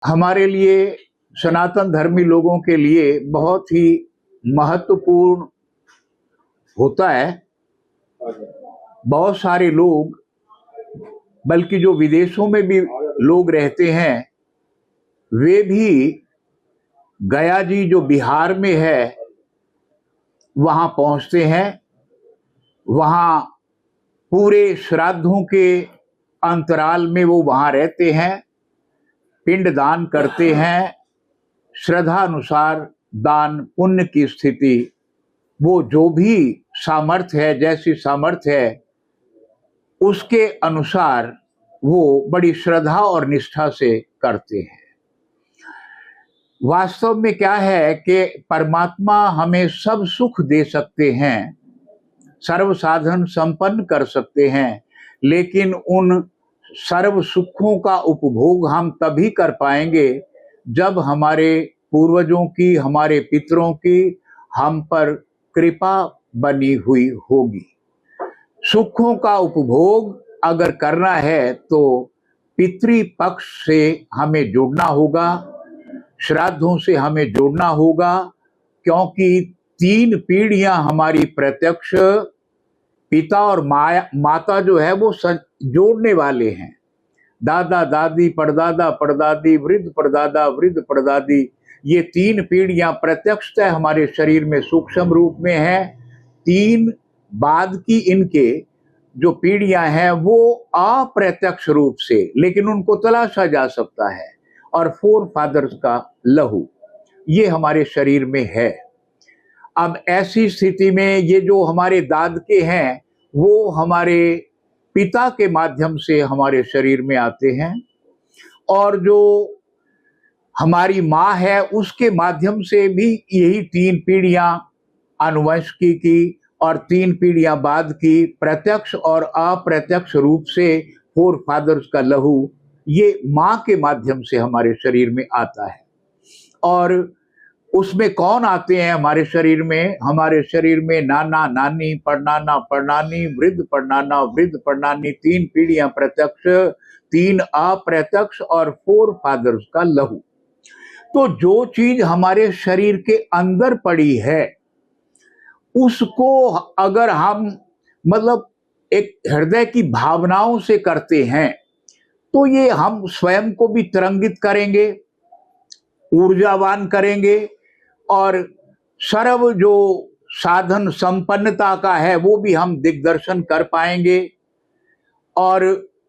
हमारे लिए सनातन धर्मी लोगों के लिए बहुत ही महत्वपूर्ण होता है। बहुत सारे लोग, बल्कि जो विदेशों में भी लोग रहते हैं, वे भी गया जी जो बिहार में है वहाँ पहुँचते हैं। वहाँ पूरे श्राद्धों के अंतराल में वो वहाँ रहते हैं, पिंड दान करते हैं। श्रद्धा अनुसार दान पुण्य की स्थिति, वो जो भी सामर्थ्य है, जैसी सामर्थ्य है, उसके अनुसार वो बड़ी श्रद्धा और निष्ठा से करते हैं। वास्तव में क्या है कि परमात्मा हमें सब सुख दे सकते हैं, सर्व साधन संपन्न कर सकते हैं, लेकिन उन सर्व सुखों का उपभोग हम तभी कर पाएंगे जब हमारे पूर्वजों की, हमारे पितरों की हम पर कृपा बनी हुई होगी। सुखों का उपभोग अगर करना है तो पितृपक्ष से हमें जुड़ना होगा, श्राद्धों से हमें जुड़ना होगा, क्योंकि 3 पीढ़ियां हमारी प्रत्यक्ष पिता और माता जो है वो जोड़ने वाले हैं। दादा दादी, परदादा परदादी, वृद्ध परदादा, वृद्ध परदादी, ये 3 पीढ़ियां प्रत्यक्षतः हमारे शरीर में सूक्ष्म रूप में है। 3 बाद की इनके जो पीढ़ियां हैं वो अप्रत्यक्ष रूप से, लेकिन उनको तलाशा जा सकता है। और 4 फादर्स का लहू ये हमारे शरीर में है। अब ऐसी स्थिति में ये जो हमारे दादके हैं वो हमारे पिता के माध्यम से हमारे शरीर में आते हैं, और जो हमारी माँ है उसके माध्यम से भी यही 3 पीढ़ियां अनुवंशिकी की और 3 पीढ़ियां बाद की प्रत्यक्ष और अप्रत्यक्ष रूप से 4 फादर्स का लहू ये माँ के माध्यम से हमारे शरीर में आता है। और उसमें कौन आते हैं हमारे शरीर में? हमारे शरीर में नाना नानी, परनाना परनानी, वृद्ध परनाना, वृद्ध परनानी, 3 पीढ़ियां प्रत्यक्ष, 3 अप्रत्यक्ष और 4 फादर्स का लहू। तो जो चीज हमारे शरीर के अंदर पड़ी है उसको अगर हम मतलब एक हृदय की भावनाओं से करते हैं तो ये हम स्वयं को भी तरंगित करेंगे, ऊर्जावान करेंगे, और सर्व जो साधन संपन्नता का है वो भी हम दिग्दर्शन कर पाएंगे। और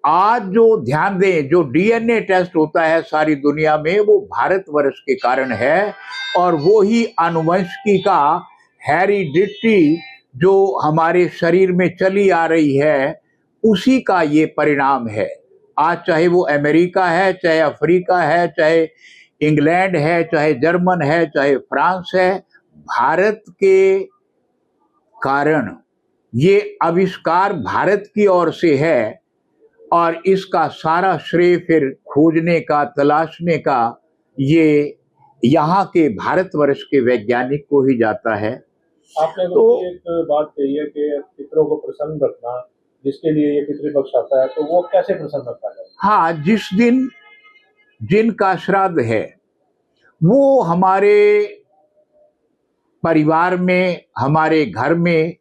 आज जो ध्यान दें, जो डीएनए टेस्ट होता है सारी दुनिया में वो भारतवर्ष के कारण है, और वो ही आनुवंशिकी का हेरिडिटी जो हमारे शरीर में चली आ रही है उसी का ये परिणाम है। आज चाहे वो अमेरिका है, चाहे अफ्रीका है, चाहे इंग्लैंड है, चाहे जर्मन है, चाहे फ्रांस है, भारत के कारण ये आविष्कार भारत की ओर से है, और इसका सारा श्रेय फिर खोजने का, तलाशने का ये यहाँ के भारतवर्ष के वैज्ञानिक को ही जाता है। आपने तो एक बात कही है कि पितरों को प्रसन्न रखना, जिसके लिए ये पितृपक्ष आता है, तो वो कैसे प्रसन्न रखा जाए? हाँ, जिस दिन जिनका श्राद्ध है वो हमारे परिवार में, हमारे घर में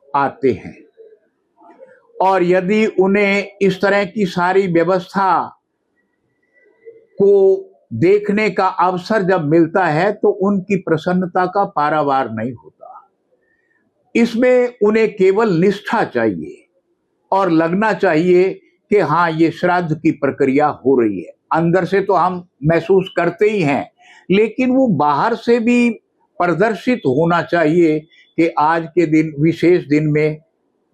आते हैं, और यदि उन्हें इस तरह की सारी व्यवस्था को देखने का अवसर जब मिलता है तो उनकी प्रसन्नता का पारावार नहीं होता। इसमें उन्हें केवल निष्ठा चाहिए और लगना चाहिए कि हाँ, ये श्राद्ध की प्रक्रिया हो रही है। अंदर से तो हम महसूस करते ही हैं, लेकिन वो बाहर से भी प्रदर्शित होना चाहिए कि आज के दिन, विशेष दिन में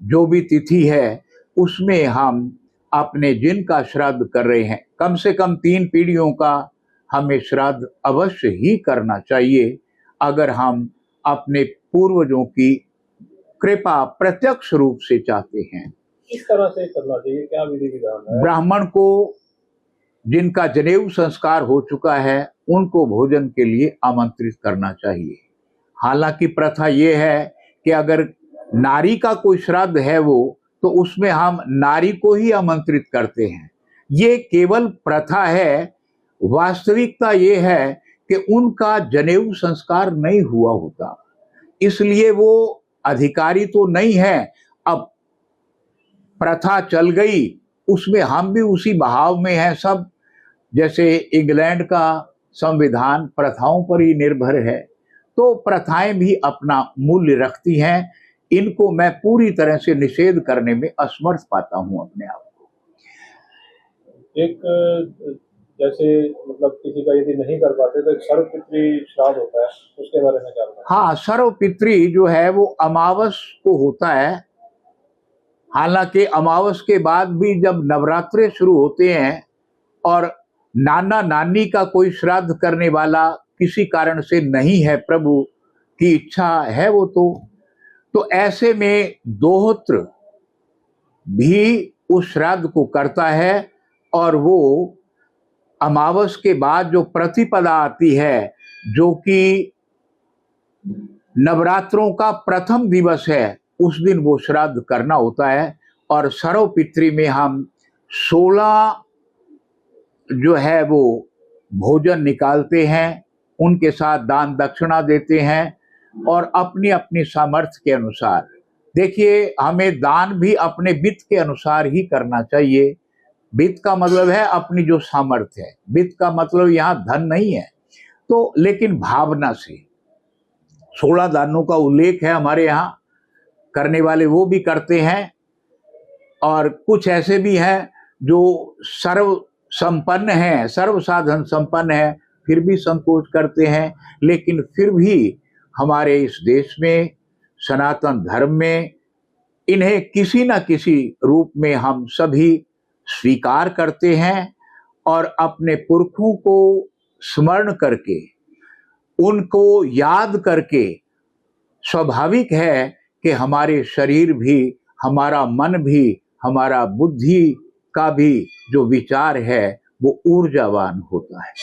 जो भी तिथि है उसमें हम अपने जिनका श्राद्ध कर रहे हैं, कम से कम 3 पीढ़ियों का हमें श्राद्ध अवश्य ही करना चाहिए अगर हम अपने पूर्वजों की कृपा प्रत्यक्ष रूप से चाहते हैं। किस तरह से करना चाहिए, क्या विधि विधान है? ब्राह्मण को जिनका जनेऊ संस्कार हो चुका है उनको भोजन के लिए आमंत्रित करना चाहिए। हालांकि प्रथा ये है कि अगर नारी का कोई श्राद्ध है वो, तो उसमें हम नारी को ही आमंत्रित करते हैं। ये केवल प्रथा है, वास्तविकता ये है कि उनका जनेऊ संस्कार नहीं हुआ होता, इसलिए वो अधिकारी तो नहीं है। अब प्रथा चल गई, उसमें हम भी उसी बहाव में हैं सब। जैसे इंग्लैंड का संविधान प्रथाओं पर ही निर्भर है, तो प्रथाएं भी अपना मूल्य रखती हैं। इनको मैं पूरी तरह से निषेध करने में असमर्थ पाता हूं अपने आप को। एक जैसे मतलब किसी का यदि नहीं कर पाते तो एक सर्वपितृ श्राद्ध होता है, उसके बारे में क्या बताएं? हाँ, सर्वपितृ जो है वो अमावस को होता है। हालांकि अमावस के बाद भी जब नवरात्रे शुरू होते हैं और नाना नानी का कोई श्राद्ध करने वाला किसी कारण से नहीं है, प्रभु की इच्छा है वो, तो ऐसे में दोहत्र भी उस श्राद्ध को करता है। और वो अमावस के बाद जो प्रतिपदा आती है, जो कि नवरात्रों का प्रथम दिवस है, उस दिन वो श्राद्ध करना होता है। और सर्वपितृ में हम 16 जो है वो भोजन निकालते हैं, उनके साथ दान दक्षिणा देते हैं और अपनी अपनी सामर्थ्य के अनुसार। देखिए, हमें दान भी अपने वित्त के अनुसार ही करना चाहिए। वित्त का मतलब है अपनी जो सामर्थ्य है, वित्त का मतलब यहाँ धन नहीं है। तो लेकिन भावना से 16 दानों का उल्लेख है हमारे यहाँ, करने वाले वो भी करते हैं। और कुछ ऐसे भी हैं जो सर्व संपन्न हैं, सर्व साधन संपन्न है, फिर भी संकोच करते हैं। लेकिन फिर भी हमारे इस देश में, सनातन धर्म में, इन्हें किसी न किसी रूप में हम सभी स्वीकार करते हैं और अपने पुरखों को स्मरण करके, उनको याद करके, स्वाभाविक है कि हमारे शरीर भी, हमारा मन भी, हमारा बुद्धि का भी जो विचार है वो ऊर्जावान होता है।